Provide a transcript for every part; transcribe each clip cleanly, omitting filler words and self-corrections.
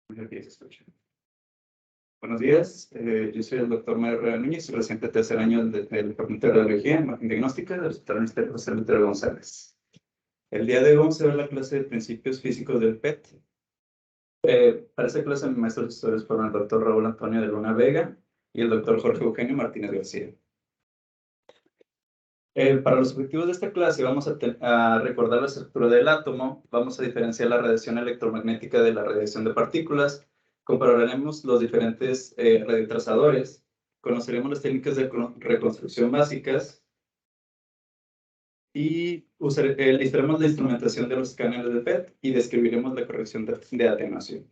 Aquí se escucha. Buenos días, yo soy el doctor Mario Herrera Núñez, reciente tercer año del Facultad de Radiología en Imagen Diagnóstica del Hospital Universitario José Lutero González. El día de hoy vamos a ver la clase de principios físicos del PET. Para esta clase, mis maestros asesores fueron el doctor Raúl Antonio de Luna Vega y el doctor Jorge Eugenio Martínez García. Para los objetivos de esta clase vamos a recordar la estructura del átomo, vamos a diferenciar la radiación electromagnética de la radiación de partículas, compararemos los diferentes radiotrazadores, conoceremos las técnicas de reconstrucción básicas y listaremos la instrumentación de los escáneres de PET y describiremos la corrección de atenuación.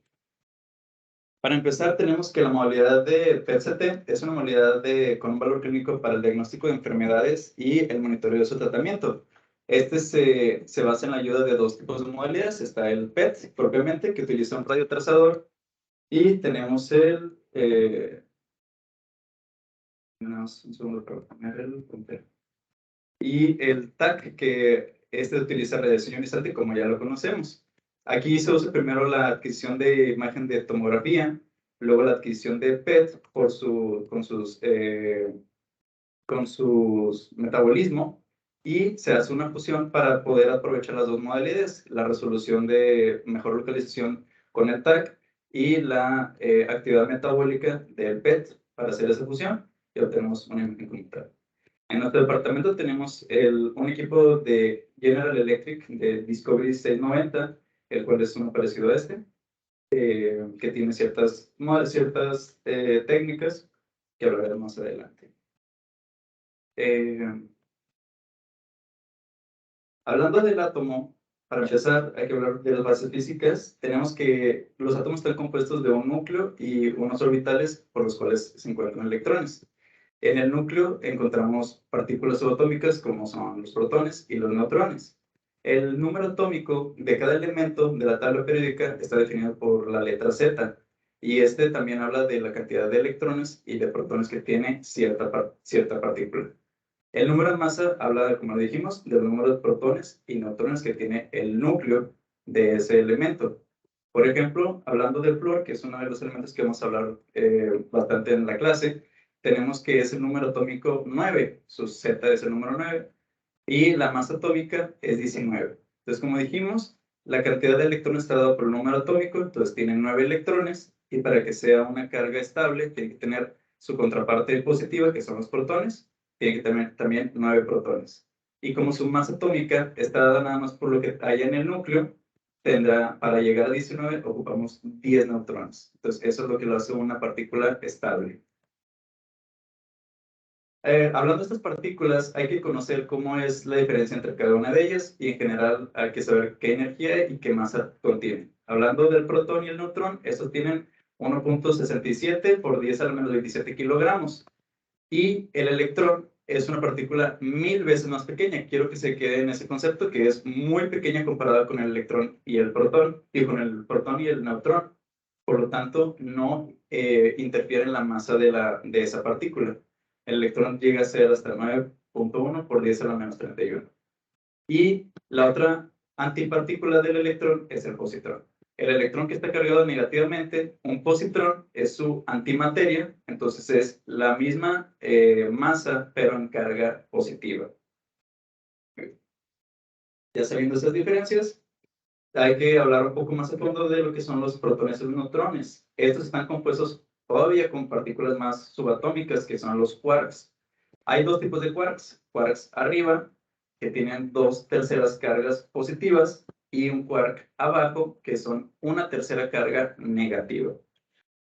Para empezar, tenemos que la modalidad de PET-CT es una modalidad con un valor clínico para el diagnóstico de enfermedades y el monitoreo de su tratamiento. Este se basa en la ayuda de dos tipos de modalidades. Está el PET, propiamente, que utiliza un radiotrazador, y tenemos un segundo para poner el puntero. Y el TAC, que utiliza radiación ionizante, como ya lo conocemos. Aquí se usa primero la adquisición de imagen de tomografía, luego la adquisición de PET con sus metabolismo, y se hace una fusión para poder aprovechar las dos modalidades, la resolución de mejor localización con el TAC y la actividad metabólica del PET para hacer esa fusión, y obtenemos una imagen comunitaria. En nuestro departamento tenemos un equipo de General Electric de Discovery 690, el cual es uno parecido a este, que tiene ciertas técnicas que hablaremos más adelante. Hablando del átomo, para empezar hay que hablar de las bases físicas. Tenemos que los átomos están compuestos de un núcleo y unos orbitales por los cuales se encuentran electrones. En el núcleo encontramos partículas subatómicas como son los protones y los neutrones. El número atómico de cada elemento de la tabla periódica está definido por la letra Z, y este también habla de la cantidad de electrones y de protones que tiene cierta partícula. El número de masa habla, como dijimos, del número de protones y neutrones que tiene el núcleo de ese elemento. Por ejemplo, hablando del flúor, que es uno de los elementos que vamos a hablar bastante en la clase, tenemos que es el número atómico 9, su Z es el número 9, y la masa atómica es 19. Entonces, como dijimos, la cantidad de electrones está dada por el número atómico, entonces tiene 9 electrones, y para que sea una carga estable, tiene que tener su contraparte positiva, que son los protones, tiene que tener también 9 protones. Y como su masa atómica está dada nada más por lo que haya en el núcleo, para llegar a 19, ocupamos 10 neutrones. Entonces, eso es lo que lo hace una partícula estable. Hablando de estas partículas, hay que conocer cómo es la diferencia entre cada una de ellas, y en general hay que saber qué energía y qué masa contienen. Hablando del protón y el neutrón, estos tienen 1.67 por 10 a la menos 27 kilogramos. Y el electrón es una partícula 1000 veces más pequeña. Quiero que se quede en ese concepto, que es muy pequeña comparada con el electrón y el protón, y con el protón y el neutrón. Por lo tanto, no interfiere en la masa de esa partícula. El electrón llega a ser hasta 9.1 por 10 a la menos 31. Y la otra antipartícula del electrón es el positrón. El electrón que está cargado negativamente, un positrón, es su antimateria, entonces es la misma masa, pero en carga positiva. Ya sabiendo esas diferencias, hay que hablar un poco más a fondo de lo que son los protones y los neutrones. Estos están compuestos todavía con partículas más subatómicas, que son los quarks. Hay dos tipos de quarks. Quarks arriba, que tienen 2/3 cargas positivas, y un quark abajo, que son 1/3 carga negativa.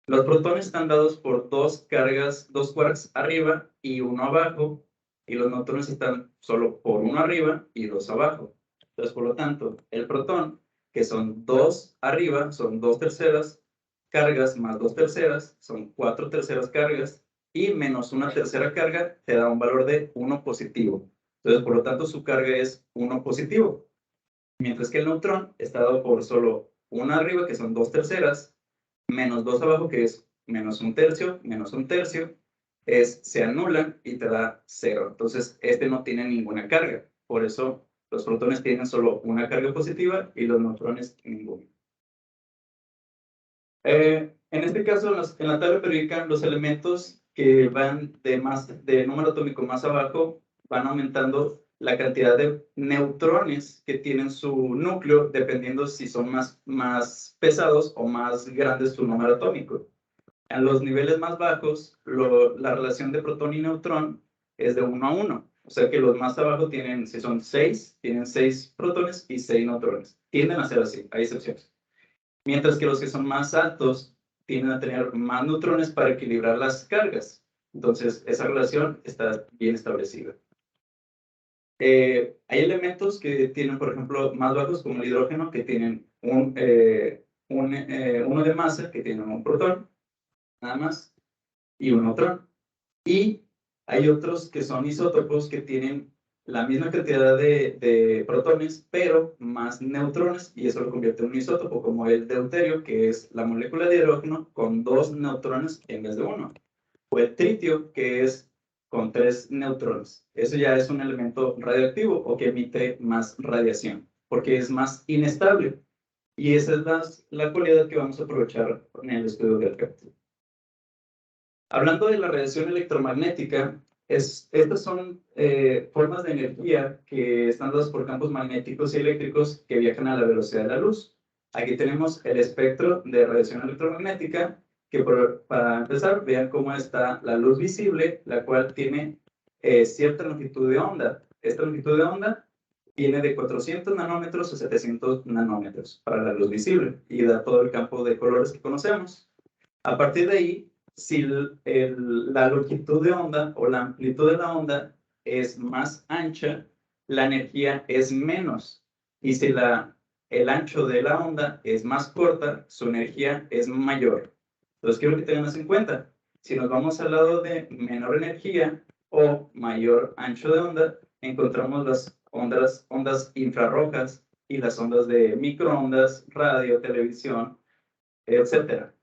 Los protones están dados por dos quarks arriba y uno abajo, y los neutrones están solo por uno arriba y dos abajo. Entonces, por lo tanto, el protón, que son 2 arriba, son 2/3 cargas, más 2/3, son 4/3 cargas, y menos 1/3 carga te da un valor de 1 positivo. Entonces, por lo tanto, su carga es 1 positivo. Mientras que el neutrón está dado por solo 1 arriba, que son 2/3, menos 2 abajo, que es menos 1/3, menos 1/3, se anulan y te da 0. Entonces, este no tiene ninguna carga. Por eso, los protones tienen solo una carga positiva y los neutrones ninguna. En este caso, en la tabla periódica, los elementos que van de número atómico más abajo van aumentando la cantidad de neutrones que tienen su núcleo, dependiendo si son más pesados o más grandes su número atómico. En los niveles más bajos, la relación de protón y neutrón es de 1 a 1. O sea que los más abajo tienen, si son 6, tienen 6 protones y 6 neutrones. Tienden a ser así, hay excepciones. Mientras que los que son más altos tienden a tener más neutrones para equilibrar las cargas. Entonces, esa relación está bien establecida. Hay elementos que tienen, por ejemplo, más bajos, como el hidrógeno, que tienen uno de masa, que tiene un protón, nada más, y un neutrón. Y hay otros que son isótopos que tienen la misma cantidad de protones, pero más neutrones, y eso lo convierte en un isótopo, como el deuterio, que es la molécula de hidrógeno con 2 neutrones en vez de 1. O el tritio, que es con 3 neutrones. Eso ya es un elemento radioactivo o que emite más radiación, porque es más inestable. Y esa es la cualidad que vamos a aprovechar en el estudio del CAPT. Hablando de la radiación electromagnética, estas son formas de energía que están dadas por campos magnéticos y eléctricos que viajan a la velocidad de la luz. Aquí tenemos el espectro de radiación electromagnética, que para empezar, vean cómo está la luz visible, la cual tiene cierta longitud de onda. Esta longitud de onda viene de 400 nanómetros a 700 nanómetros para la luz visible y da todo el campo de colores que conocemos. A partir de ahí, si la longitud de onda o la amplitud de la onda es más ancha, la energía es menos. Y si el ancho de la onda es más corta, su energía es mayor. Entonces, quiero que tengan en cuenta. Si nos vamos al lado de menor energía o mayor ancho de onda, encontramos las ondas infrarrojas y las ondas de microondas, radio, televisión, etcétera.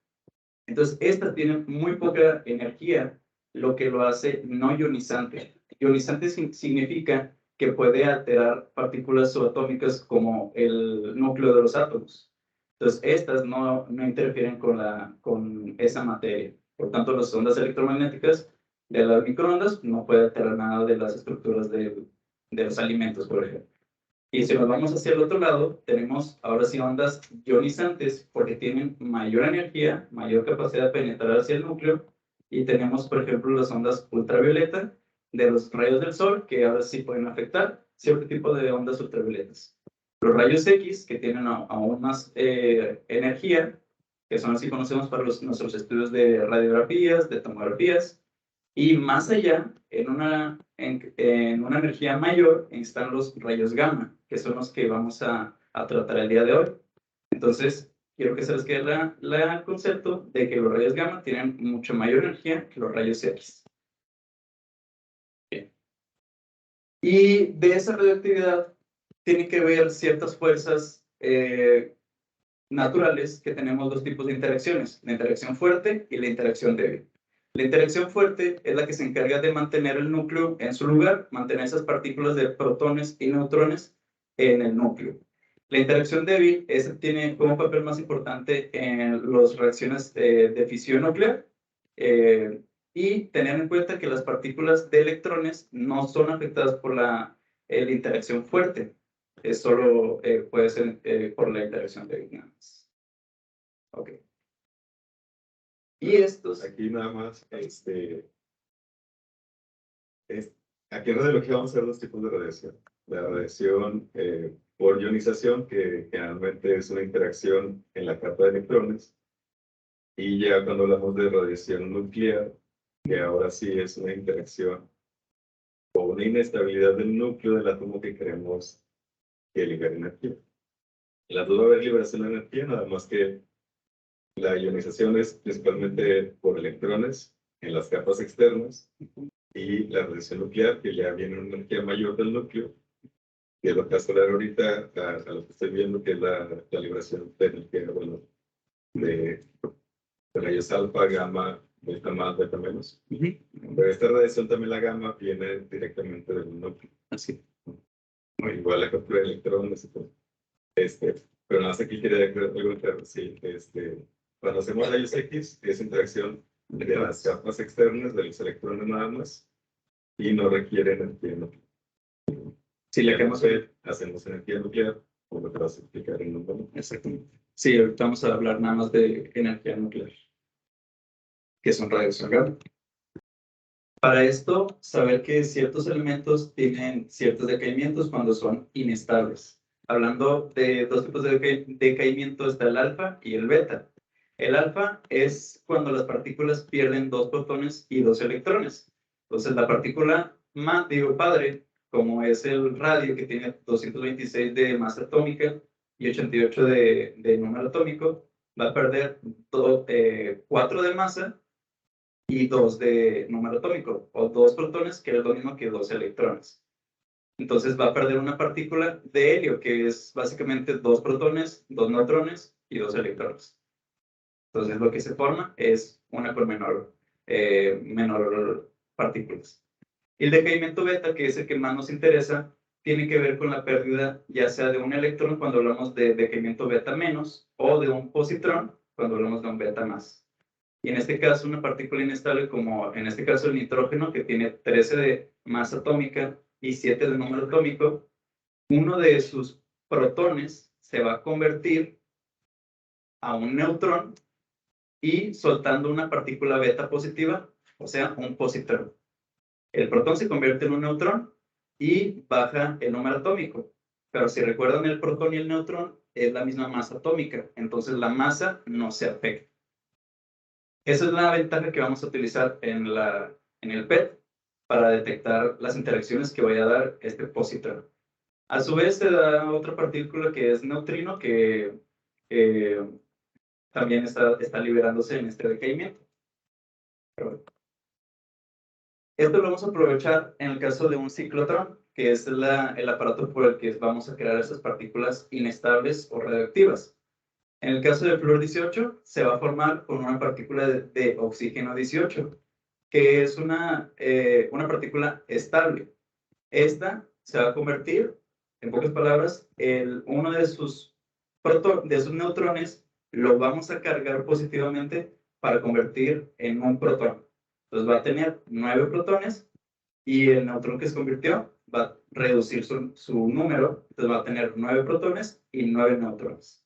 Entonces, estas tienen muy poca energía, lo que lo hace no ionizante. Ionizante significa que puede alterar partículas subatómicas como el núcleo de los átomos. Entonces, estas no interfieren con esa materia. Por tanto, las ondas electromagnéticas de las microondas no pueden alterar nada de las estructuras de los alimentos, por ejemplo. Y si nos vamos hacia el otro lado, tenemos ahora sí ondas ionizantes porque tienen mayor energía, mayor capacidad de penetrar hacia el núcleo. Y tenemos, por ejemplo, las ondas ultravioleta de los rayos del sol, que ahora sí pueden afectar cierto tipo de ondas ultravioletas. Los rayos X, que tienen aún más energía, que son así conocemos para nuestros estudios de radiografías, de tomografías. Y más allá, en una energía mayor, están los rayos gamma, que son los que vamos a tratar el día de hoy. Entonces, quiero que se les quede el concepto de que los rayos gamma tienen mucho mayor energía que los rayos X. Bien. Y de esa radioactividad tiene que ver ciertas fuerzas naturales, que tenemos dos tipos de interacciones, la interacción fuerte y la interacción débil. La interacción fuerte es la que se encarga de mantener el núcleo en su lugar, mantener esas partículas de protones y neutrones en el núcleo. La interacción débil tiene como papel más importante en las reacciones de fisión nuclear, y tener en cuenta que las partículas de electrones no son afectadas por la interacción fuerte. Solo puede ser por la interacción de dinámicas. Ok. Y estos... Aquí nada más, aquí en radiología vamos a ver dos tipos de radiación. La radiación por ionización, que generalmente es una interacción en la capa de electrones. Y ya cuando hablamos de radiación nuclear, que ahora sí es una interacción o una inestabilidad del núcleo del átomo que queremos que libere energía. En las dos va a haber liberación de energía, nada más que la ionización es principalmente por electrones en las capas externas, y la radiación nuclear, que ya viene una energía mayor del núcleo, que es lo que va a hablar ahorita a lo que estoy viendo, que es la liberación de energía, bueno, de rayos alfa, gamma, delta más, delta menos. Pero esta radiación también, la gamma, viene directamente del núcleo. Así. Igual la captura de electrones y todo. Pero nada más aquí quería preguntar si Cuando hacemos rayos X, es interacción de las capas externas de los electrones nada más y no requiere energía nuclear. Si le queremos hacemos energía nuclear, como lo que vas a explicar en un momento. Exactamente. Sí, ahorita vamos a hablar nada más de energía nuclear, que son radiación gamma. Para esto, saber que ciertos elementos tienen ciertos decaimientos cuando son inestables. Hablando de dos tipos de decaimiento, está el alfa y el beta. El alfa es cuando las partículas pierden 2 protones y 2 electrones. Entonces, la partícula padre, como es el radio, que tiene 226 de masa atómica y 88 de número atómico, va a perder 4 de masa y 2 de número atómico, o 2 protones, que es lo mismo que 2 electrones. Entonces va a perder una partícula de helio, que es básicamente 2 protones, 2 neutrones y 2 electrones. Entonces lo que se forma es una con menor partículas. Y el decaimiento beta, que es el que más nos interesa, tiene que ver con la pérdida ya sea de un electrón cuando hablamos de decaimiento beta menos, o de un positrón cuando hablamos de un beta más. Y en este caso, una partícula inestable, como en este caso el nitrógeno, que tiene 13 de masa atómica y 7 de número atómico, uno de sus protones se va a convertir a un neutrón y soltando una partícula beta positiva, o sea, un positrón. El protón se convierte en un neutrón y baja el número atómico. Pero si recuerdan, el protón y el neutrón es la misma masa atómica, entonces la masa no se afecta. Esa es la ventaja que vamos a utilizar en el PET para detectar las interacciones que vaya a dar este positrón. A su vez, se da otra partícula que es neutrino, que también está liberándose en este decaimiento. Esto lo vamos a aprovechar en el caso de un ciclotrón, que es el aparato por el que vamos a crear esas partículas inestables o radioactivas. En el caso del flúor 18, se va a formar con una partícula de oxígeno 18, que es una partícula estable. Esta se va a convertir, en pocas palabras, uno de sus neutrones lo vamos a cargar positivamente para convertir en un protón. Entonces va a tener 9 protones y el neutrón que se convirtió va a reducir su número, entonces va a tener 9 protones y 9 neutrones.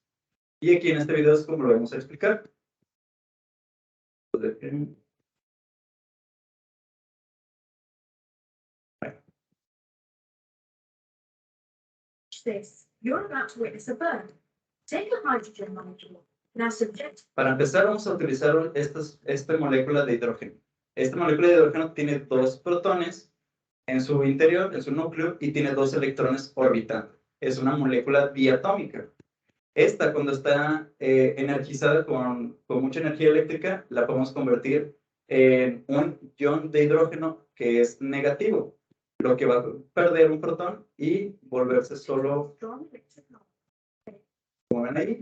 Y aquí en este video es como lo vamos a explicar. Para empezar, vamos a utilizar esta molécula de hidrógeno. Esta molécula de hidrógeno tiene 2 protones en su interior, en su núcleo, y tiene 2 electrones orbitando. Es una molécula diatómica. Esta, cuando está energizada con mucha energía eléctrica, la podemos convertir en un ion de hidrógeno que es negativo, lo que va a perder un protón y volverse solo, como ven ahí,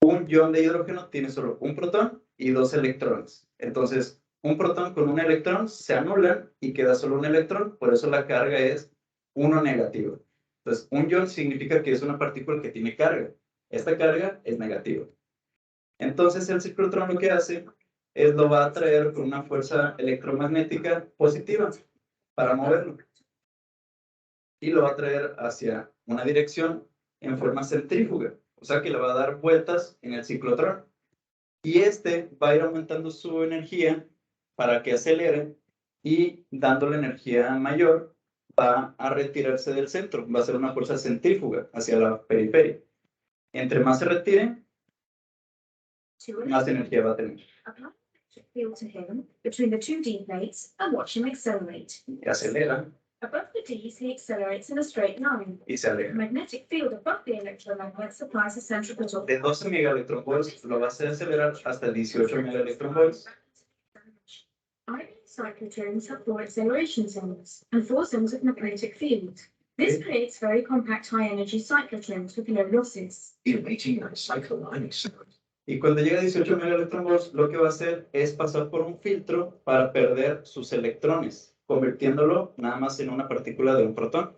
un ion de hidrógeno tiene solo un protón y 2 electrones. Entonces, un protón con un electrón se anulan y queda solo un electrón, por eso la carga es 1 negativo. Entonces, un ion significa que es una partícula que tiene carga. Esta carga es negativa. Entonces, el ciclotrón lo que hace es lo va a atraer con una fuerza electromagnética positiva para moverlo. Y lo va a traer hacia una dirección en forma centrífuga. O sea que le va a dar vueltas en el ciclotrón. Y este va a ir aumentando su energía para que acelere y dándole energía mayor va a retirarse del centro. Va a ser una fuerza centrífuga hacia la periferia. Entre más se retire, más energía va a tener. Y acelera. Above the Ds, he accelerates in a straight line. Y se aleja. The magnetic field above the electromagnet supplies a centripetal. De 12 megaelectronvolts lo va a hacer acelerar hasta 18 megaelectronvolts. Iron cyclotrons have 4 acceleration zones and 4 zones of magnetic field. This creates very compact high-energy cyclotrons with low losses. Y cuando llega a 18 megaelectronvolts, lo que va a hacer es pasar por un filtro para perder sus electrones, convirtiéndolo nada más en una partícula de un protón.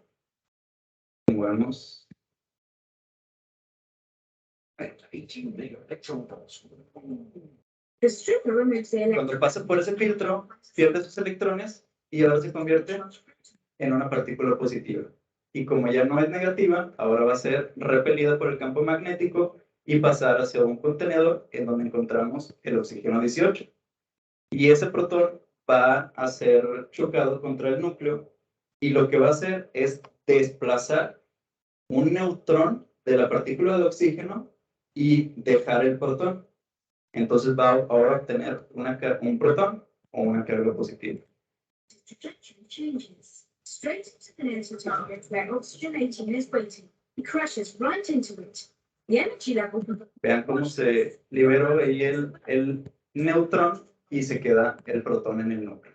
Como vemos The stripper removes the Cuando pasa por ese filtro, pierde sus electrones y ahora se convierte en una partícula positiva. Y como ya no es negativa, ahora va a ser repelida por el campo magnético y pasar hacia un contenedor en donde encontramos el oxígeno 18. Y ese protón va a ser chocado contra el núcleo y lo que va a hacer es desplazar un neutrón de la partícula de oxígeno y dejar el protón. Entonces va ahora a obtener un protón o una carga positiva. trajectory changes. Straight into the nearest target where oxygen 18 is waiting. He crashes right into it. The energy level. Vean cómo se liberó ahí el neutrón y se queda el protón en el núcleo.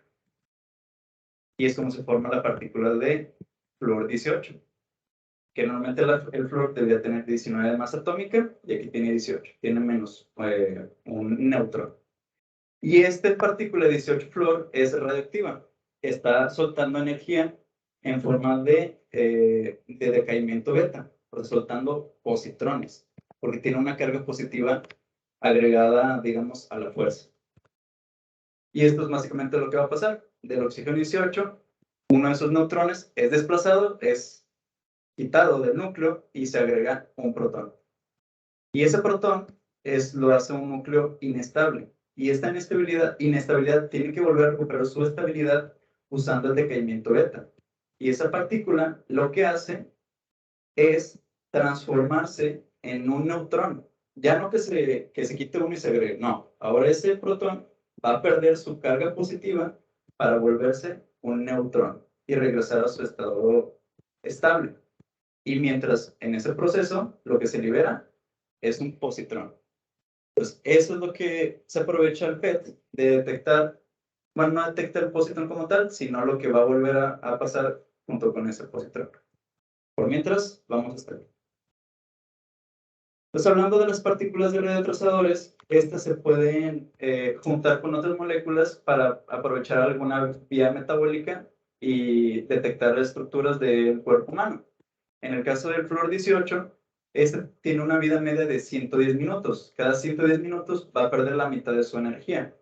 Y es como se forma la partícula de flúor 18, que normalmente el flúor debería tener 19 de masa atómica y aquí tiene 18, tiene menos un neutrón. Y esta partícula 18 flúor es radioactiva, está soltando energía en forma de decaimiento beta, soltando positrones, porque tiene una carga positiva agregada, digamos, a la fuerza. Y esto es básicamente lo que va a pasar. Del oxígeno 18, uno de esos neutrones es desplazado, es quitado del núcleo y se agrega un protón. Y ese protón lo hace un núcleo inestable. Y esta inestabilidad tiene que volver a recuperar su estabilidad usando el decaimiento beta. Y esa partícula lo que hace es transformarse en un neutrón. Ya no que se quite uno y se agregue, no. Ahora ese protón va a perder su carga positiva para volverse un neutrón y regresar a su estado estable. Y mientras en ese proceso lo que se libera es un positrón. Pues eso es lo que se aprovecha el PET de detectar, bueno, no detecta el positrón como tal, sino lo que va a volver a pasar junto con ese positrón. Por mientras, vamos a estar. Pues hablando de las partículas de radiotrasadores, estas se pueden juntar con otras moléculas para aprovechar alguna vía metabólica y detectar estructuras del cuerpo humano. En el caso del flúor 18, este tiene una vida media de 110 minutos. Cada 110 minutos va a perder la mitad de su energía.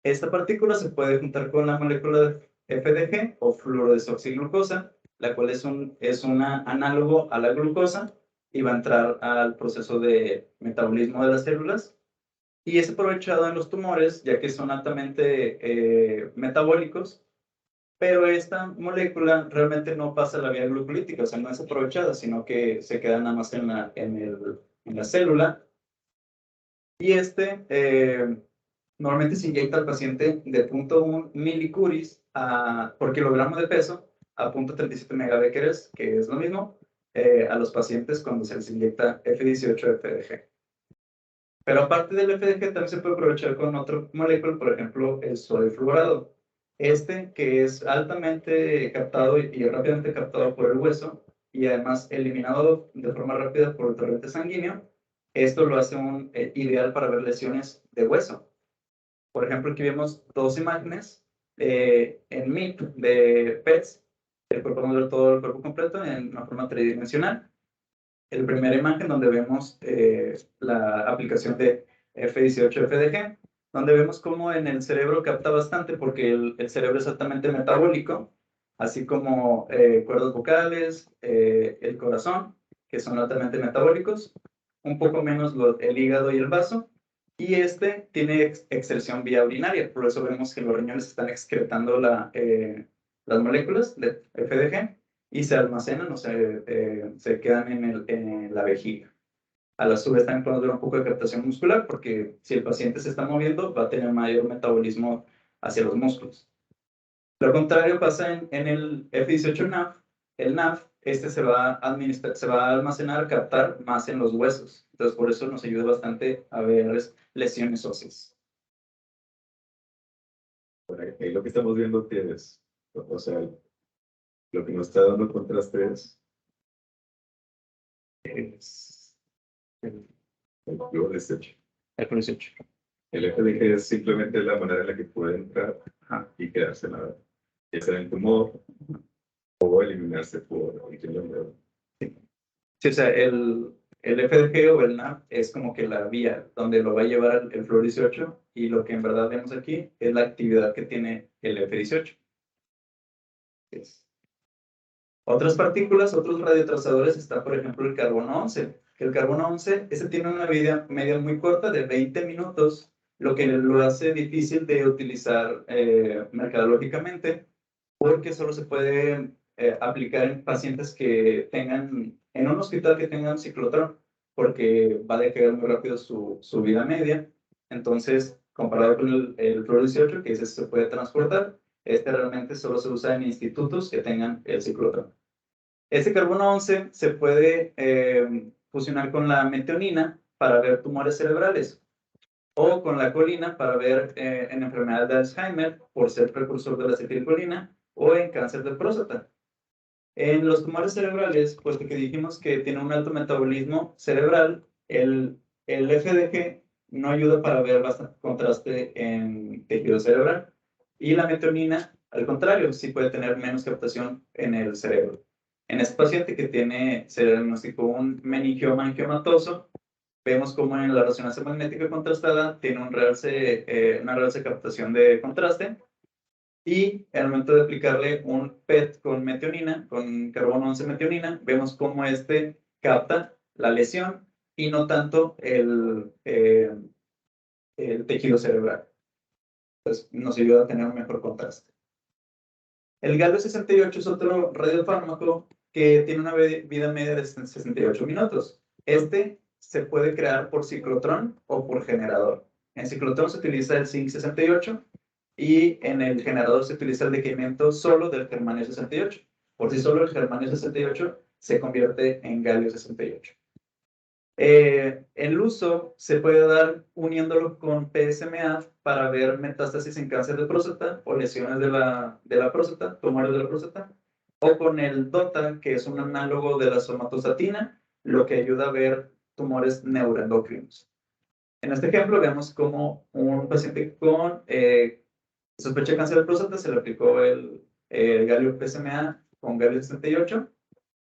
Esta partícula se puede juntar con la molécula de FDG o fluorodesoxiglucosa, la cual es un análogo a la glucosa y va a entrar al proceso de metabolismo de las células. Y es aprovechado en los tumores, ya que son altamente metabólicos, pero esta molécula realmente no pasa la vía glucolítica, o sea, no es aprovechada, sino que se queda nada más en la célula. Y normalmente se inyecta al paciente de 0.1 milicuries por kilogramo de peso a 0.37 megabecquerels, que es lo mismo, a los pacientes cuando se les inyecta F18-FDG. Pero aparte del FDG también se puede aprovechar con otra molécula, por ejemplo, el sodio fluorado. Que es altamente captado y rápidamente captado por el hueso y además eliminado de forma rápida por el torrente sanguíneo, esto lo hace ideal para ver lesiones de hueso. Por ejemplo, aquí vemos dos imágenes en MIP de PETs, podemos ver todo el cuerpo completo en una forma tridimensional. La primera imagen donde vemos la aplicación de F18-FDG, donde vemos cómo en el cerebro capta bastante porque el cerebro es altamente metabólico, así como cuerdas vocales, el corazón, que son altamente metabólicos, un poco menos el hígado y el vaso, y tiene excreción vía urinaria, por eso vemos que los riñones están excretando las moléculas de FDG y se almacenan o se quedan en la vejiga. A la vez también podemos ver un poco de captación muscular porque si el paciente se está moviendo va a tener mayor metabolismo hacia los músculos. Lo contrario pasa en el F18-NAF. El NAF se va a almacenar, captar más en los huesos. Entonces por eso nos ayuda bastante a ver lesiones óseas. Bueno, ahí lo que estamos viendo tienes, o sea, lo que nos está dando contraste es el flúor 18. El flúor 18. El FDG es simplemente la manera en la que puede entrar y quedarse nada, ya sea en el tumor o eliminarse por el Sí, o sea, el el FDG o el NAP es como que la vía donde lo va a llevar el Fluor 18 y lo que en verdad vemos aquí es la actividad que tiene el F18. Otras partículas, otros radiotrazadores, está por ejemplo el carbono 11. Que el carbono 11, ese tiene una vida media muy corta de 20 minutos, lo que lo hace difícil de utilizar mercadológicamente, porque solo se puede aplicar en pacientes que tengan, en un hospital que tengan ciclotrón, porque va a decaer muy rápido su vida media. Entonces, comparado con el Fluor 18, que ese se puede transportar, este realmente solo se usa en institutos que tengan el ciclotrón. Este carbono 11 se puede fusionar con la metionina para ver tumores cerebrales o con la colina para ver en enfermedad de Alzheimer por ser precursor de la acetilcolina o en cáncer de próstata. En los tumores cerebrales, puesto que dijimos que tiene un alto metabolismo cerebral, el FDG no ayuda para ver bastante contraste en tejido cerebral. Y la metionina, al contrario, sí puede tener menos captación en el cerebro. En este paciente que se diagnosticó un meningioma angiomatoso, vemos como en la resonancia magnética contrastada tiene una realce captación de contraste. Y al momento de aplicarle un PET con metionina, con carbono 11 metionina, vemos cómo este capta la lesión y no tanto el tejido cerebral. Entonces nos ayuda a tener un mejor contraste. El galio 68 es otro radiofármaco que tiene una vida media de 68 minutos. Este se puede crear por ciclotrón o por generador. En ciclotrón se utiliza el zinc 68 y en el generador se utiliza el decaimiento solo del germanio 68. Por sí solo el germanio 68 se convierte en galio 68. El uso se puede dar uniéndolo con PSMA para ver metástasis en cáncer de próstata o lesiones de la próstata, tumores de la próstata, o con el DOTA, que es un análogo de la somatostatina, lo que ayuda a ver tumores neuroendocrinos. En este ejemplo vemos como un paciente con sospecha de cáncer de próstata se le aplicó el galio PSMA con galio 68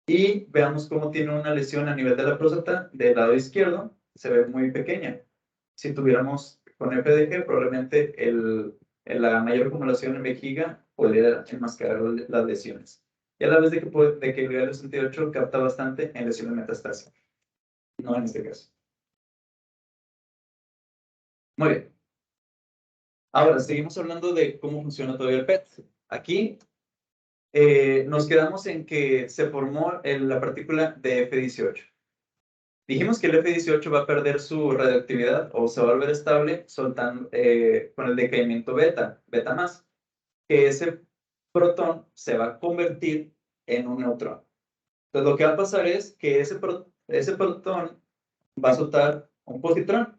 y veamos cómo tiene una lesión a nivel de la próstata del lado izquierdo, se ve muy pequeña. Si tuviéramos con FDG, probablemente la mayor acumulación en vejiga podría enmascarar las lesiones. Y a la vez de que el galio 68 capta bastante en lesiones metastáticas. No en este caso. Muy bien. Ahora, seguimos hablando de cómo funciona todavía el PET. Aquí nos quedamos en que se formó la partícula de F18. Dijimos que el F18 va a perder su radioactividad o se va a volver estable soltando, con el decaimiento beta más, que ese protón se va a convertir en un neutrón. Entonces, lo que va a pasar es que ese protón va a soltar un positrón.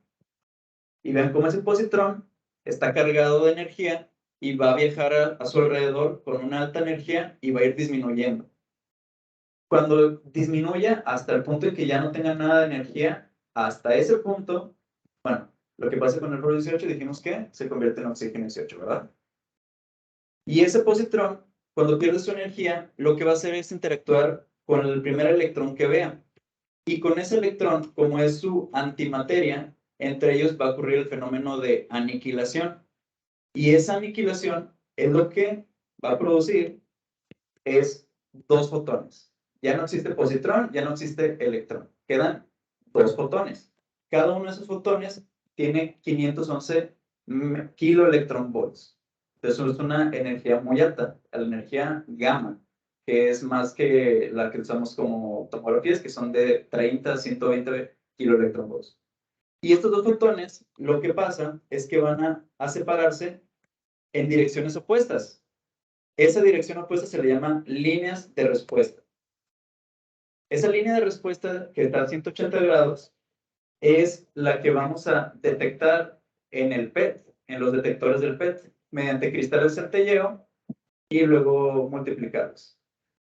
Y vean cómo ese positrón está cargado de energía y va a viajar a su alrededor con una alta energía y va a ir disminuyendo. Cuando disminuya hasta el punto en que ya no tenga nada de energía, hasta ese punto, bueno, lo que pasa con el Fluor 18 dijimos que se convierte en oxígeno 18, ¿verdad? Y ese positrón, cuando pierde su energía, lo que va a hacer es interactuar con el primer electrón que vea. Y con ese electrón, como es su antimateria, entre ellos va a ocurrir el fenómeno de aniquilación. Y esa aniquilación es lo que va a producir es dos fotones. Ya no existe positrón, ya no existe electrón. Quedan dos fotones. Cada uno de esos fotones tiene 511 kiloelectronvolts. Entonces es una energía muy alta, la energía gamma, que es más que la que usamos como tomografías, que son de 30 a 120 kiloelectronvolts. Y estos dos fotones, lo que pasa es que van a separarse en direcciones opuestas. Esa dirección opuesta se le llama líneas de respuesta. Esa línea de respuesta que está a 180 grados es la que vamos a detectar en el PET, en los detectores del PET, mediante cristales de centelleo y luego multiplicarlos.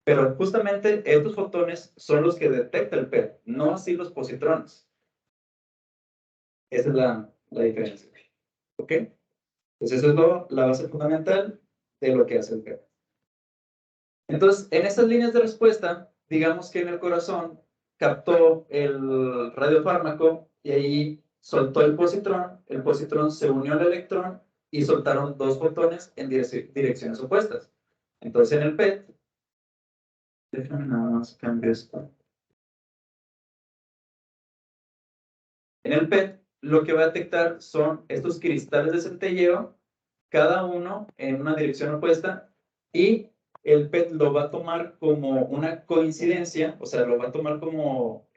Pero justamente estos fotones son los que detecta el PET, no así los positrones. Esa es la diferencia. ¿Ok? Entonces, eso es la base fundamental de lo que hace el PET. Entonces, en estas líneas de respuesta, digamos que en el corazón captó el radiofármaco y ahí soltó el positrón se unió al electrón y soltaron dos fotones en direcciones opuestas. Entonces en el PET, déjame nada más cambiar esto. En el PET, lo que va a detectar son estos cristales de centelleo, cada uno en una dirección opuesta, y el PET lo va a tomar como una coincidencia, o sea, lo va a tomar como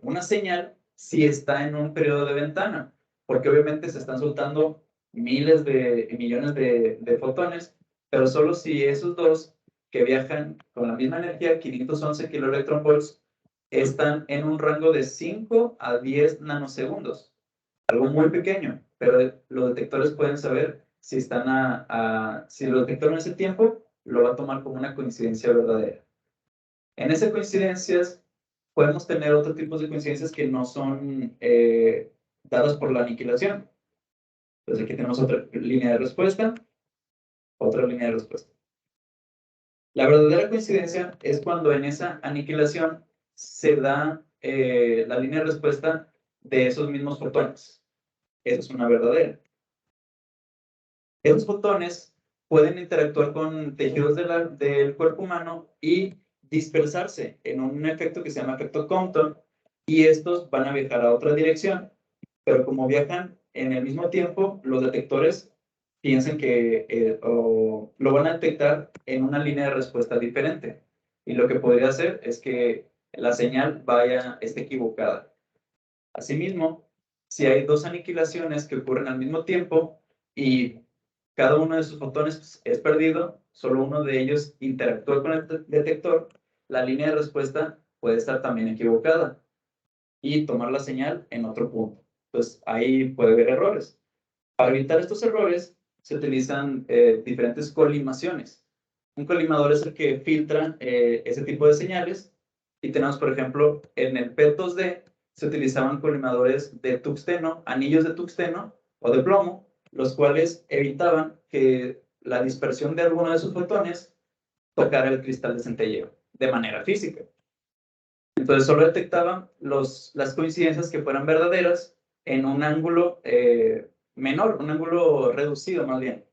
una señal si está en un periodo de ventana, porque obviamente se están soltando millones de fotones, pero solo si esos dos que viajan con la misma energía, 511 kiloelectronvolts, están en un rango de 5 a 10 nanosegundos. Algo muy pequeño, pero los detectores pueden saber si están si lo detectó en ese tiempo, lo va a tomar como una coincidencia verdadera. En esas coincidencias podemos tener otros tipos de coincidencias que no son dadas por la aniquilación. Entonces aquí tenemos otra línea de respuesta, otra línea de respuesta. La verdadera coincidencia es cuando en esa aniquilación se da la línea de respuesta de esos mismos fotones. Eso es una verdadera. Esos fotones pueden interactuar con tejidos del cuerpo humano y dispersarse en un efecto que se llama efecto Compton, y estos van a viajar a otra dirección, pero como viajan en el mismo tiempo, los detectores piensan que lo van a detectar en una línea de respuesta diferente. Y lo que podría hacer es que la señal esté equivocada. Asimismo, si hay dos aniquilaciones que ocurren al mismo tiempo y cada uno de sus fotones es perdido, solo uno de ellos interactúa con el detector, la línea de respuesta puede estar también equivocada y tomar la señal en otro punto. Entonces, ahí puede haber errores. Para evitar estos errores, se utilizan diferentes colimaciones. Un colimador es el que filtra ese tipo de señales, y tenemos, por ejemplo, en el PET-2D se utilizaban colimadores de tuxteno, anillos de tuxteno o de plomo, los cuales evitaban que la dispersión de alguno de sus fotones tocara el cristal de centelleo de manera física. Entonces solo detectaban las coincidencias que fueran verdaderas en un ángulo menor, un ángulo reducido más bien,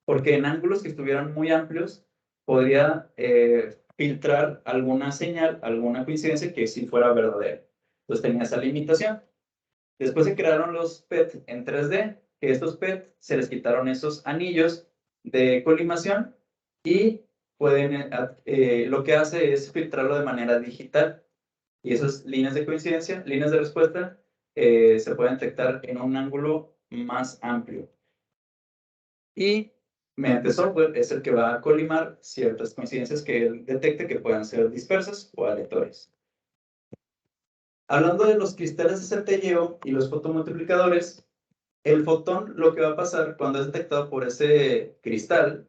porque en ángulos que estuvieran muy amplios podría filtrar alguna señal, alguna coincidencia que sí fuera verdadera. Entonces tenía esa limitación. Después se crearon los PET en 3D, que estos PET se les quitaron esos anillos de colimación y lo que hace es filtrarlo de manera digital. Y esas líneas de coincidencia, líneas de respuesta, se pueden detectar en un ángulo más amplio. Y mediante software es el que va a colimar ciertas coincidencias que él detecte que puedan ser dispersas o aleatorias. Hablando de los cristales de centelleo y los fotomultiplicadores, el fotón, lo que va a pasar cuando es detectado por ese cristal,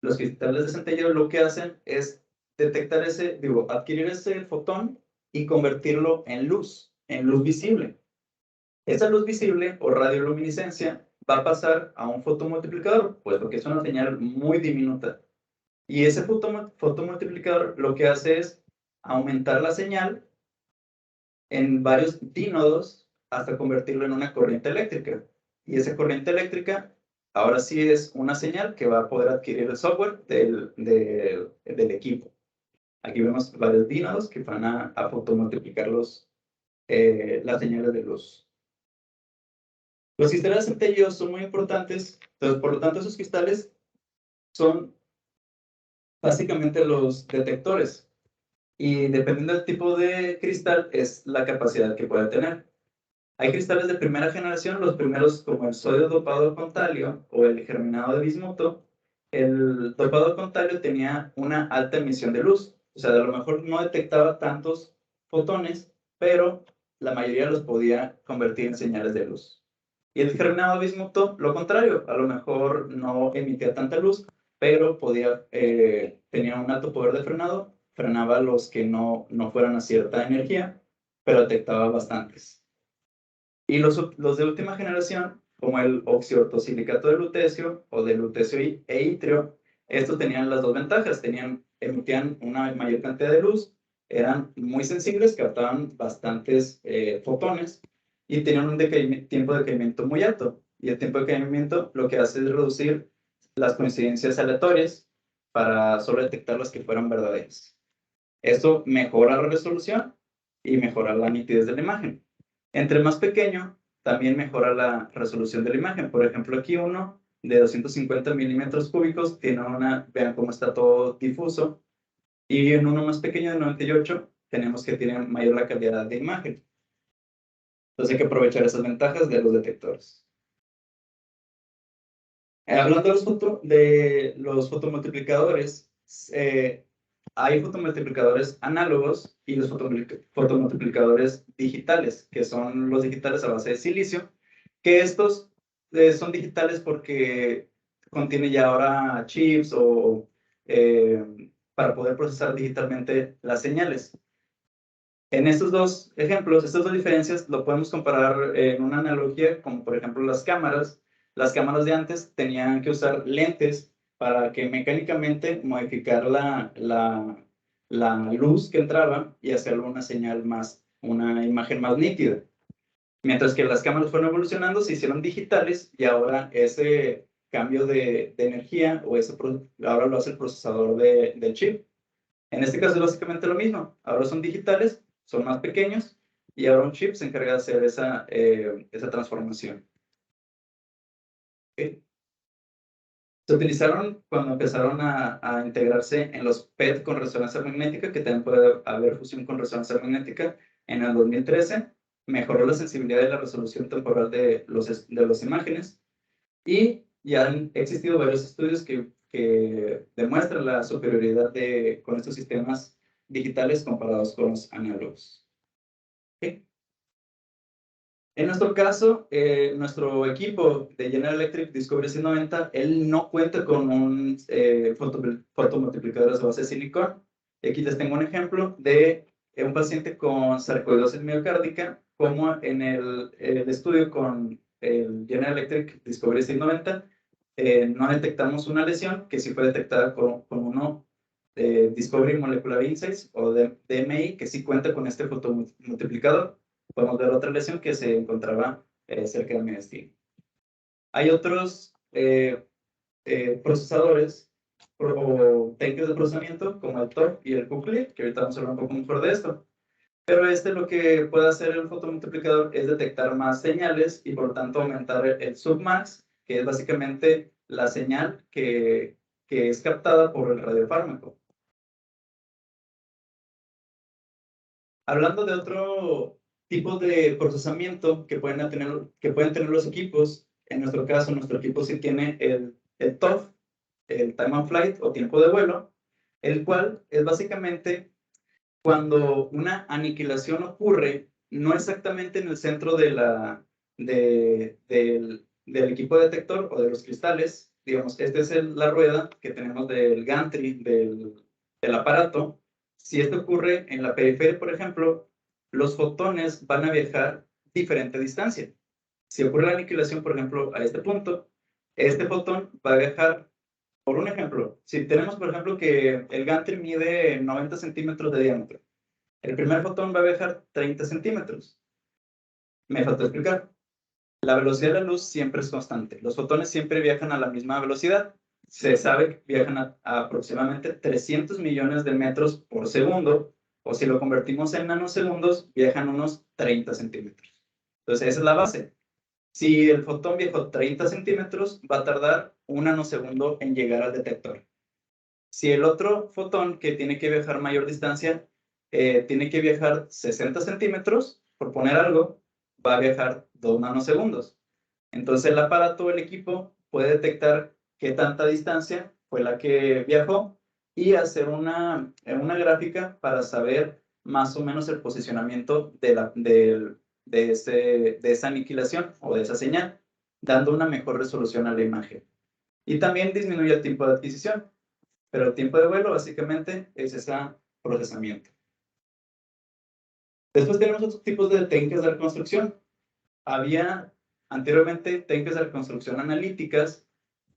los cristales de centelleo lo que hacen es detectar adquirir ese fotón y convertirlo en luz visible. Esa luz visible o radioluminiscencia va a pasar a un fotomultiplicador, pues porque es una señal muy diminuta. Y ese fotomultiplicador lo que hace es aumentar la señal en varios dínodos hasta convertirlo en una corriente eléctrica. Y esa corriente eléctrica ahora sí es una señal que va a poder adquirir el software del equipo. Aquí vemos varios dínodos que van a fotomultiplicar las señales de luz. Los cristales de centelleo son muy importantes, entonces por lo tanto esos cristales son básicamente los detectores, y dependiendo del tipo de cristal es la capacidad que puede tener. Hay cristales de primera generación, los primeros como el sodio dopado con talio o el germinado de bismuto. El dopado con talio tenía una alta emisión de luz, o sea, a lo mejor no detectaba tantos fotones, pero la mayoría los podía convertir en señales de luz. Y el germinado de bismuto, lo contrario, a lo mejor no emitía tanta luz, pero tenía un alto poder de frenado, frenaba los que no fueran a cierta energía, pero detectaba bastantes. Y los de última generación, como el oxiortosilicato de lutecio o de lutecio e itrio, estos tenían las dos ventajas, emitían una mayor cantidad de luz eran muy sensibles, captaban bastantes fotones y tenían un tiempo de decaimiento muy alto. Y el tiempo de decaimiento lo que hace es reducir las coincidencias aleatorias para solo detectar las que fueran verdaderas. Esto mejora la resolución y mejora la nitidez de la imagen. Entre más pequeño, también mejora la resolución de la imagen. Por ejemplo, aquí uno de 250 milímetros cúbicos tiene vean cómo está todo difuso, y en uno más pequeño de 98 tenemos que tiene mayor la calidad de imagen. Entonces hay que aprovechar esas ventajas de los detectores. Hablando de los fotomultiplicadores, hay fotomultiplicadores análogos y los fotomultiplicadores digitales, que son los digitales a base de silicio, que estos son digitales porque contienen ya ahora chips o para poder procesar digitalmente las señales. En estos dos ejemplos, estas dos diferencias, lo podemos comparar en una analogía, como por ejemplo las cámaras. Las cámaras de antes tenían que usar lentes para que mecánicamente modificar la luz que entraba y hacerlo una imagen más nítida. Mientras que las cámaras fueron evolucionando, se hicieron digitales y ahora ese cambio de energía ahora lo hace el procesador del chip. En este caso es básicamente lo mismo. Ahora son digitales, son más pequeños y ahora un chip se encarga de hacer esa transformación. ¿Okay? Se utilizaron cuando empezaron a integrarse en los PET con resonancia magnética, que también puede haber fusión con resonancia magnética. En el 2013 mejoró la sensibilidad y la resolución temporal de las imágenes, y ya han existido varios estudios que demuestran la superioridad con estos sistemas digitales comparados con los análogos. ¿Okay? En nuestro caso, nuestro equipo de General Electric Discovery C90, él no cuenta con un fotomultiplicador de base de silicón. Aquí les tengo un ejemplo de un paciente con sarcoidosis miocárdica, como en el estudio con el General Electric Discovery C90, no detectamos una lesión que sí fue detectada con uno de Discovery Molecular Insights o de DMI, que sí cuenta con este fotomultiplicador. Podemos ver otra lesión que se encontraba cerca del mediastino. Hay otros procesadores o técnicas de procesamiento como el TOF y el QCLIP, que ahorita vamos a hablar un poco mejor de esto. Pero lo que puede hacer el fotomultiplicador es detectar más señales y por lo tanto aumentar el submax, que es básicamente la señal que es captada por el radiofármaco. Hablando de otro tipo de procesamiento que pueden tener los equipos, en nuestro caso, nuestro equipo sí tiene el TOF, el Time of Flight o tiempo de vuelo, el cual es básicamente cuando una aniquilación ocurre, no exactamente en el centro del equipo detector o de los cristales. Digamos, esta es la rueda que tenemos del gantry del aparato. Si esto ocurre en la periferia, por ejemplo, los fotones van a viajar diferente distancia. Si ocurre la aniquilación, por ejemplo, a este punto, este fotón va a viajar. Por un ejemplo, si tenemos, por ejemplo, que el gantry mide 90 centímetros de diámetro, el primer fotón va a viajar 30 centímetros. Me faltó explicar. La velocidad de la luz siempre es constante. Los fotones siempre viajan a la misma velocidad. Se sabe que viajan a aproximadamente 300 millones de metros por segundo, o si lo convertimos en nanosegundos, viajan unos 30 centímetros. Entonces, esa es la base. Si el fotón viajó 30 centímetros, va a tardar un nanosegundo en llegar al detector. Si el otro fotón, que tiene que viajar mayor distancia, tiene que viajar 60 centímetros, por poner algo, va a viajar 2 nanosegundos. Entonces el aparato, el equipo, puede detectar qué tanta distancia fue la que viajó y hacer una gráfica para saber más o menos el posicionamiento de esa aniquilación o de esa señal, dando una mejor resolución a la imagen. Y también disminuye el tiempo de adquisición, pero el tiempo de vuelo básicamente es ese procesamiento. Después tenemos otros tipos de técnicas de reconstrucción. Había anteriormente técnicas de reconstrucción analíticas,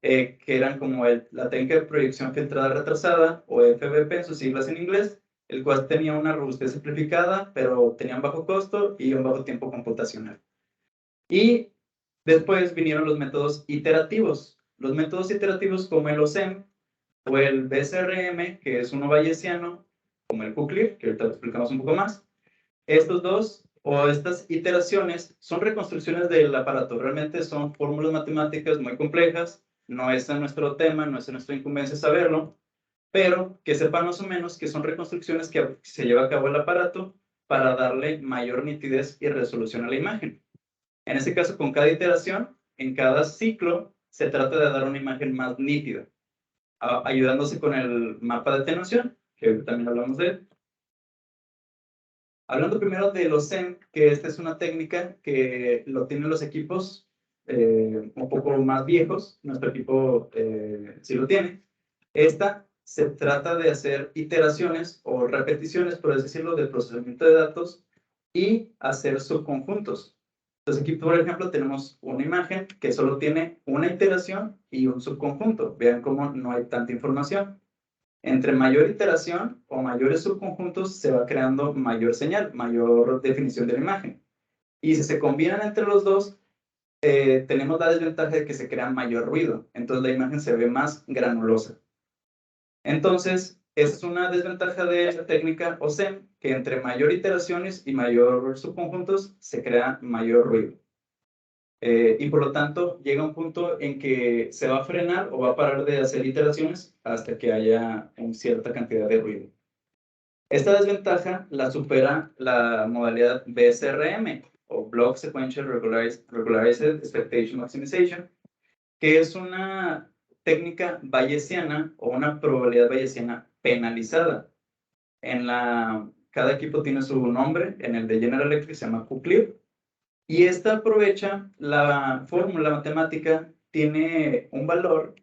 que eran como la técnica de proyección filtrada retrasada, o FBP en sus siglas en inglés, el cual tenía una robustez simplificada, pero tenía un bajo costo y un bajo tiempo computacional. Y después vinieron los métodos iterativos. Los métodos iterativos como el OSEM o el BSRM, que es uno bayesiano, como el QCLIF, que ahorita lo explicamos un poco más. Estos dos o estas iteraciones son reconstrucciones del aparato. Realmente son fórmulas matemáticas muy complejas. No es en nuestro tema, no es en nuestra incumbencia saberlo, pero que sepan más o menos que son reconstrucciones que se lleva a cabo el aparato para darle mayor nitidez y resolución a la imagen. En este caso, con cada iteración, en cada ciclo, se trata de dar una imagen más nítida, ayudándose con el mapa de atenuación, que también hablamos de él. Hablando primero de los SEM, que esta es una técnica que lo tienen los equipos un poco más viejos. Nuestro equipo sí lo tiene. Esta se trata de hacer iteraciones o repeticiones, por así decirlo, del procesamiento de datos y hacer subconjuntos. Entonces aquí, por ejemplo, tenemos una imagen que solo tiene una iteración y un subconjunto. Vean cómo no hay tanta información. Entre mayor iteración o mayores subconjuntos se va creando mayor señal, mayor definición de la imagen. Y si se combinan entre los dos, tenemos la desventaja de que se crea mayor ruido. Entonces la imagen se ve más granulosa. Entonces, esa es una desventaja de la técnica OSEM, que entre mayor iteraciones y mayor subconjuntos se crea mayor ruido. Y por lo tanto, llega un punto en que se va a frenar o va a parar de hacer iteraciones hasta que haya una cierta cantidad de ruido. Esta desventaja la supera la modalidad BSRM, o Block Sequential Regularized Expectation Maximization, que es una técnica bayesiana o una probabilidad bayesiana penalizada. Cada equipo tiene su nombre. En el de General Electric se llama QCLIF. Y esta aprovecha la fórmula matemática, tiene un valor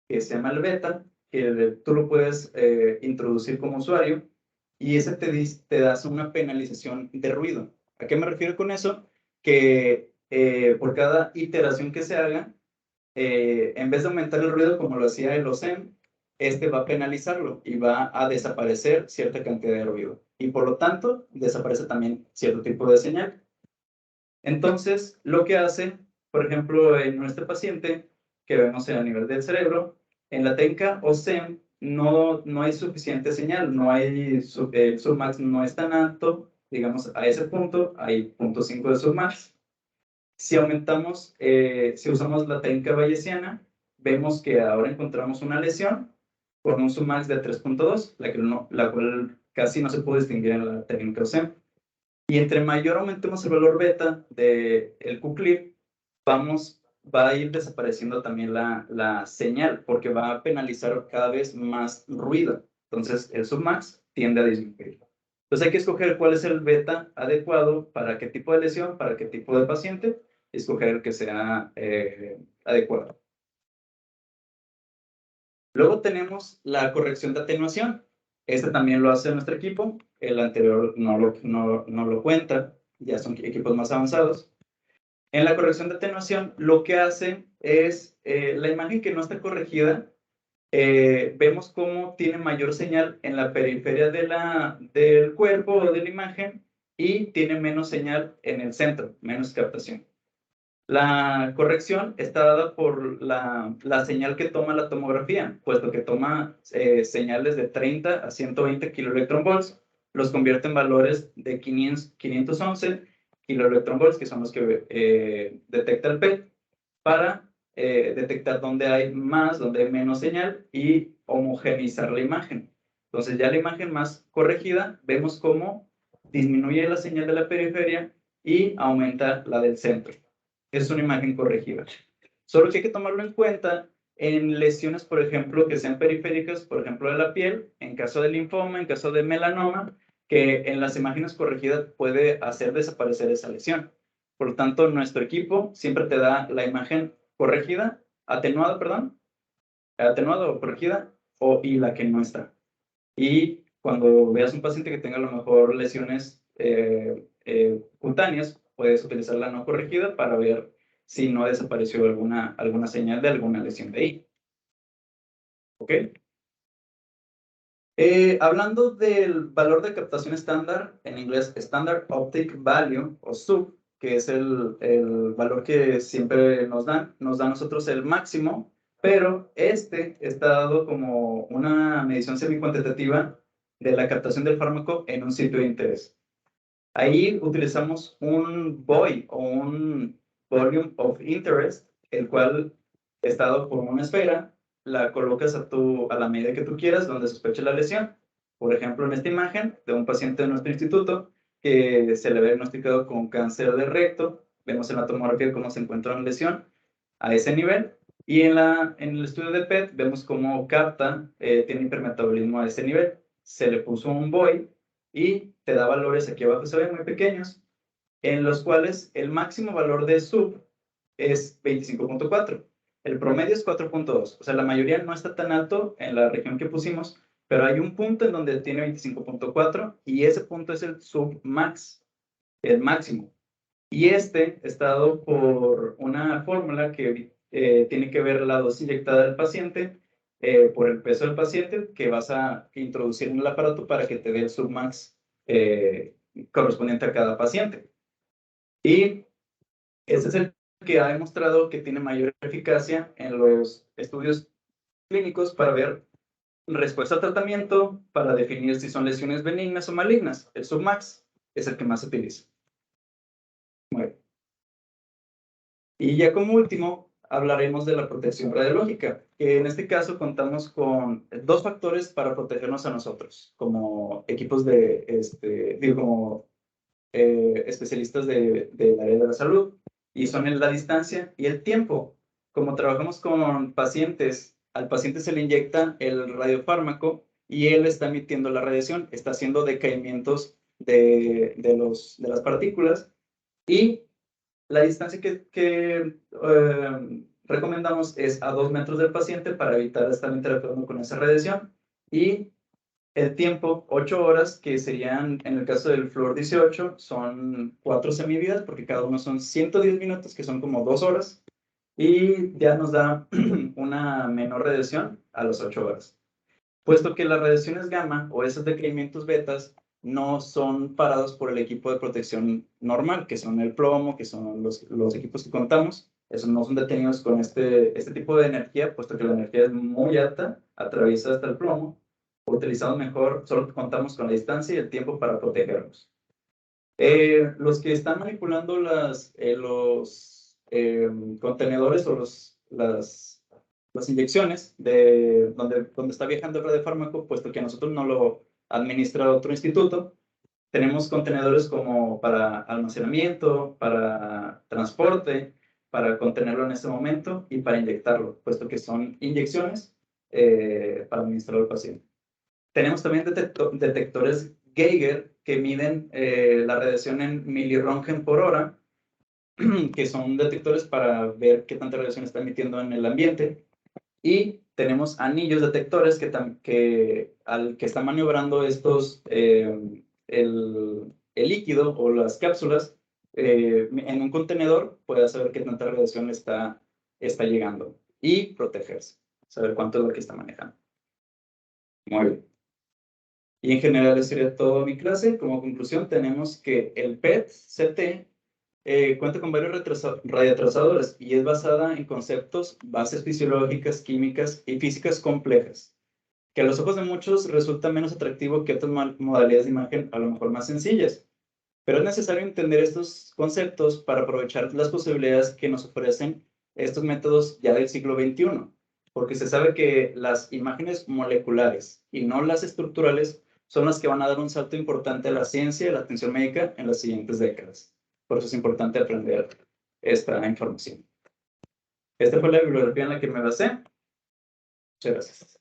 que se llama el beta, que tú lo puedes introducir como usuario, y ese te da una penalización de ruido. ¿A qué me refiero con eso? Que por cada iteración que se haga, en vez de aumentar el ruido como lo hacía el OSEM, este va a penalizarlo y va a desaparecer cierta cantidad de ruido. Y por lo tanto, desaparece también cierto tipo de señal. Entonces, lo que hace, por ejemplo, en nuestro paciente, que vemos a nivel del cerebro, en la técnica OSEM no hay suficiente señal, no hay, el submax no es tan alto, digamos, a ese punto hay 0.5 de submax. Si aumentamos, si usamos la técnica bayesiana, vemos que ahora encontramos una lesión con un submax de 3.2, la cual casi no se puede distinguir en la técnica OSEM. Y entre mayor aumentemos el valor beta del QCLIF, va a ir desapareciendo también la señal, porque va a penalizar cada vez más ruido. Entonces, el submax tiende a disminuir. Entonces, hay que escoger cuál es el beta adecuado para qué tipo de lesión, para qué tipo de paciente, y escoger el que sea adecuado. Luego tenemos la corrección de atenuación. Este también lo hace nuestro equipo. El anterior no lo cuenta. Ya son equipos más avanzados. En la corrección de atenuación, lo que hace es la imagen que no está corregida. Vemos cómo tiene mayor señal en la periferia del cuerpo o de la imagen y tiene menos señal en el centro, menos captación. La corrección está dada por la señal que toma la tomografía, puesto que toma señales de 30 a 120 kiloelectronvolts, los convierte en valores de 511 kiloelectronvolts, que son los que detecta el PET, para detectar dónde hay más, dónde hay menos señal y homogeneizar la imagen. Entonces ya la imagen más corregida, vemos cómo disminuye la señal de la periferia y aumenta la del centro. Es una imagen corregida. Solo que hay que tomarlo en cuenta en lesiones, por ejemplo, que sean periféricas, por ejemplo, de la piel, en caso de linfoma, en caso de melanoma, que en las imágenes corregidas puede hacer desaparecer esa lesión. Por lo tanto, nuestro equipo siempre te da la imagen corregida, atenuada o corregida, y la que no está. Y cuando veas un paciente que tenga a lo mejor lesiones cutáneas, puedes utilizar la no corregida para ver si no desapareció alguna señal de alguna lesión de ahí. ¿Ok? Hablando del valor de captación estándar, en inglés Standard Optic Value o SUV, que es el valor que siempre nos da a nosotros el máximo, pero este está dado como una medición semi-cuantitativa de la captación del fármaco en un sitio de interés. Ahí utilizamos un VOI o un Volume of Interest, el cual está dado por una esfera, la colocas a la medida que tú quieras, donde sospeche la lesión. Por ejemplo, en esta imagen de un paciente de nuestro instituto que se le ve diagnosticado con cáncer de recto, vemos en la tomografía cómo se encuentra la lesión a ese nivel, y en el estudio de PET vemos cómo capta, tiene hipermetabolismo a ese nivel. Se le puso un VOI y te da valores aquí abajo, se ven muy pequeños, en los cuales el máximo valor de sub es 25.4. El promedio es 4.2. O sea, la mayoría no está tan alto en la región que pusimos, pero hay un punto en donde tiene 25.4 y ese punto es el sub max, el máximo. Y este está dado por una fórmula que tiene que ver la dosis inyectada del paciente por el peso del paciente que vas a introducir en el aparato para que te dé el submax correspondiente a cada paciente. Y ese es el que ha demostrado que tiene mayor eficacia en los estudios clínicos para ver respuesta al tratamiento, para definir si son lesiones benignas o malignas. El submax es el que más se utiliza. Muy bien. Y ya como último, hablaremos de la protección radiológica, que en este caso contamos con dos factores para protegernos a nosotros, como equipos como especialistas del área de la salud, y son la distancia y el tiempo. Como trabajamos con pacientes, al paciente se le inyecta el radiofármaco y él está emitiendo la radiación, está haciendo decaimientos de las partículas, y la distancia que recomendamos es a 2 metros del paciente para evitar estar interactuando con esa radiación, y el tiempo, 8 horas, que serían, en el caso del fluor 18, son 4 semividas, porque cada uno son 110 minutos, que son como 2 horas, y ya nos da una menor radiación a las 8 horas. Puesto que las radiaciones gamma o esos decaimientos betas no son parados por el equipo de protección normal, que son el plomo, que son los equipos que contamos, esos no son detenidos con este tipo de energía, puesto que la energía es muy alta, atraviesa hasta el plomo. Utilizamos mejor, solo contamos con la distancia y el tiempo para protegernos. Los que están manipulando los contenedores o las inyecciones de donde está viajando el radiofármaco, puesto que a nosotros no lo administra otro instituto, tenemos contenedores como para almacenamiento, para transporte, para contenerlo en ese momento y para inyectarlo, puesto que son inyecciones para administrar al paciente. Tenemos también detectores Geiger que miden la radiación en miliröntgen por hora, que son detectores para ver qué tanta radiación está emitiendo en el ambiente. Y tenemos anillos detectores que al que están maniobrando estos, el líquido o las cápsulas en un contenedor, puede saber qué tanta radiación está llegando y protegerse, saber cuánto es lo que está manejando. Muy bien. Y en general, eso sería toda mi clase. Como conclusión, tenemos que el PET-CT cuenta con varios radiotrasadores y es basada en conceptos, bases fisiológicas, químicas y físicas complejas, que a los ojos de muchos resulta menos atractivo que otras modalidades de imagen, a lo mejor más sencillas. Pero es necesario entender estos conceptos para aprovechar las posibilidades que nos ofrecen estos métodos ya del siglo XXI, porque se sabe que las imágenes moleculares y no las estructurales son las que van a dar un salto importante a la ciencia y a la atención médica en las siguientes décadas. Por eso es importante aprender esta información. Esta fue la bibliografía en la que me basé. Muchas gracias.